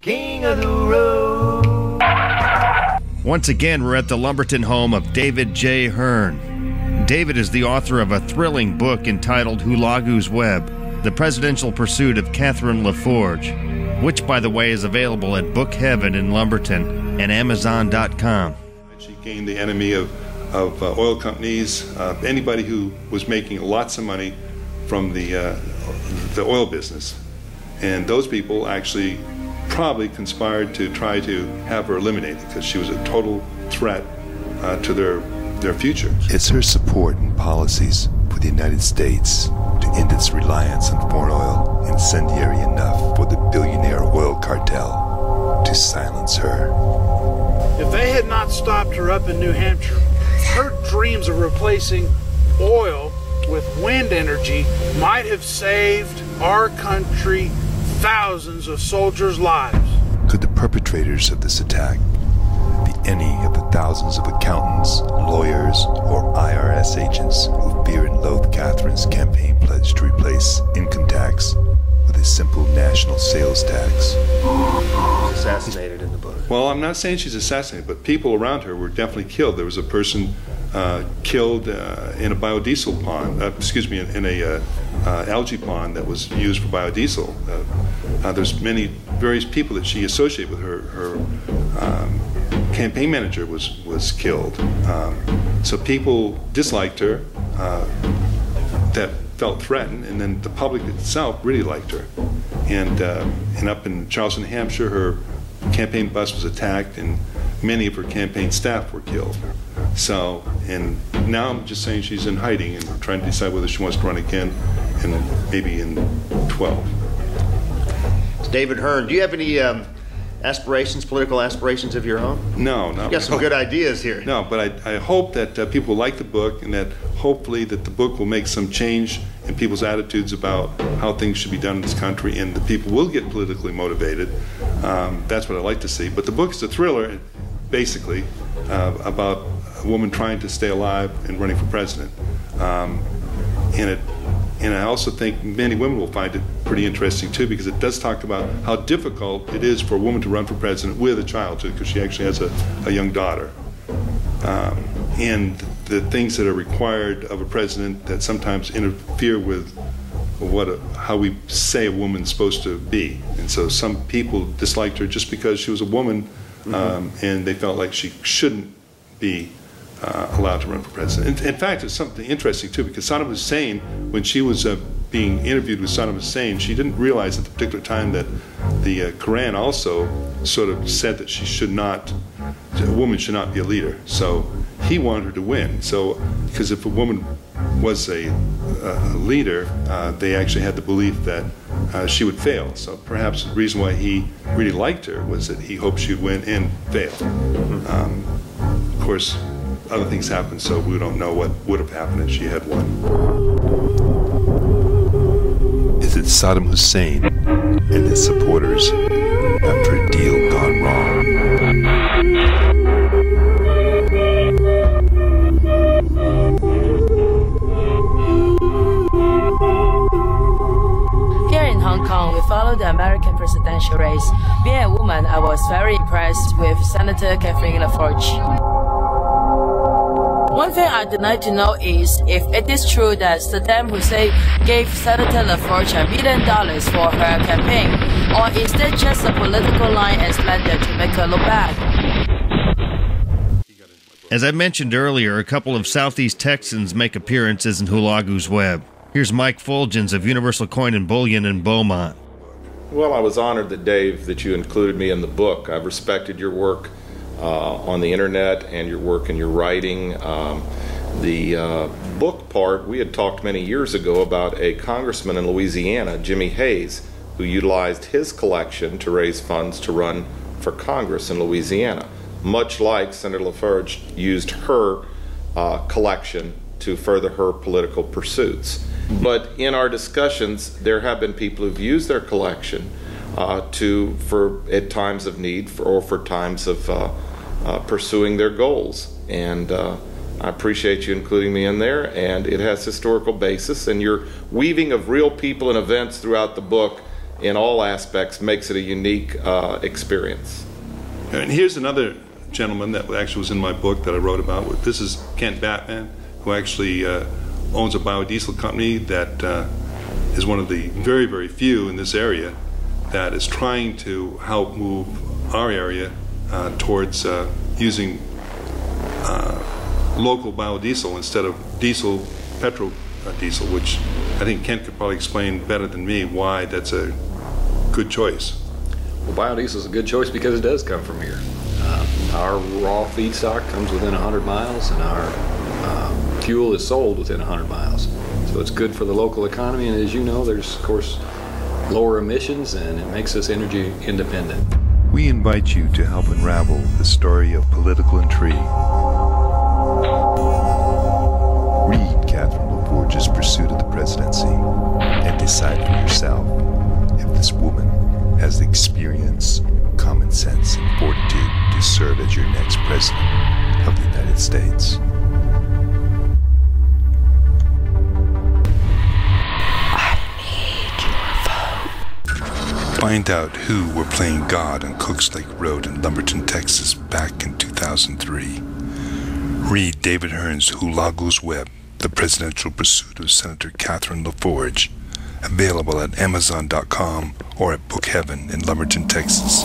King of the road. Once again, we're at the Lumberton home of David J Hearne. David is the author of a thrilling book entitled Hulagu's Web, The Presidential Pursuit of Catherine LaForge, which, by the way, is available at Book Heaven in Lumberton and Amazon.com. She gained the enemy of oil companies, anybody who was making lots of money from the oil business. And those people actually probably conspired to try to have her eliminated because she was a total threat to their future. It's her support and policies for the United States to end its reliance on foreign oil incendiary enough for the billionaire oil cartel to silence her. If they had not stopped her up in New Hampshire, her dreams of replacing oil with wind energy might have saved our country thousands of soldiers' lives. Could the perpetrators of this attack be any of the thousands of accountants, lawyers, or IRS agents who fear and loathe Catherine's campaign pledge to replace income tax with a simple national sales tax? Assassinated in the book. Well, I'm not saying she's assassinated, but people around her were definitely killed. There was a person killed in a biodiesel pond, in a algae pond that was used for biodiesel. There's various people that she associated with her. Her campaign manager was killed. So people disliked her, that felt threatened, and then the public itself really liked her. And up in Charleston, New Hampshire, her campaign bus was attacked, and many of her campaign staff were killed. So, and now I'm just saying she's in hiding and trying to decide whether she wants to run again, and maybe in 12. David Hearne, do you have any aspirations, political aspirations of your own? No, not. You got some good ideas here. No, but I hope that people will like the book, and that hopefully that the book will make some change in people's attitudes about how things should be done in this country, and the people will get politically motivated. That's what I'd like to see. But the book is a thriller, basically, about a woman trying to stay alive and running for president. And I also think many women will find it pretty interesting too, because it does talk about how difficult it is for a woman to run for president with a child too, because she actually has a young daughter. And the things that are required of a president that sometimes interfere with how we say a woman's supposed to be. And so some people disliked her just because she was a woman, and they felt like she shouldn't be allowed to run for president. In fact, it's something interesting too, because Saddam Hussein, when she was being interviewed with Saddam Hussein, she didn't realize at the particular time that the Quran also sort of said that a woman should not be a leader. So he wanted her to win. So, because if a woman was a leader, they actually had the belief that she would fail. So perhaps the reason why he really liked her was that he hoped she would win and fail. Of course, other things happened, so we don't know what would have happened if she had won. Is it Saddam Hussein and his supporters after a deal gone wrong? Here in Hong Kong, we follow the American presidential race. Being a woman, I was very impressed with Senator Catherine LaForge. One thing I'd like to know is if it is true that Saddam Hussein gave Senator LaForge $1 million for her campaign, or is that just a political line and slander to make her look bad? As I mentioned earlier, a couple of Southeast Texans make appearances in Hulagu's Web. Here's Mike Fulgens of Universal Coin and Bullion in Beaumont. Well, I was honored that you included me in the book. I've respected your work on the internet and your work and your writing. The book part, we had talked many years ago about a congressman in Louisiana, Jimmy Hayes, who utilized his collection to raise funds to run for Congress in Louisiana, much like Senator LaForge used her collection to further her political pursuits. But in our discussions, there have been people who've used their collection for at times of need or for times of pursuing their goals. And I appreciate you including me in there, and it has historical basis, and your weaving of real people and events throughout the book in all aspects makes it a unique experience. And here's another gentleman that actually was in my book that I wrote about. This is Kent Batman, who actually owns a biodiesel company that is one of the very, very few in this area that is trying to help move our area towards using local biodiesel instead of petrol diesel, which I think Kent could probably explain better than me why that's a good choice. Well, biodiesel is a good choice because it does come from here. Our raw feedstock comes within 100 miles, and our fuel is sold within 100 miles. So it's good for the local economy, and as you know, there's, of course, lower emissions, and it makes us energy independent. We invite you to help unravel the story of political intrigue. Read Catherine LaForge's pursuit of the presidency and decide for yourself if this woman has the experience, common sense, and fortitude to serve as your next president of the United States. Find out who were playing God on Cooks Lake Road in Lumberton, Texas back in 2003. Read David Hearne's Hulagu's Web, The Presidential Pursuit of Senator Catherine LaForge, available at Amazon.com or at Book Heaven in Lumberton, Texas.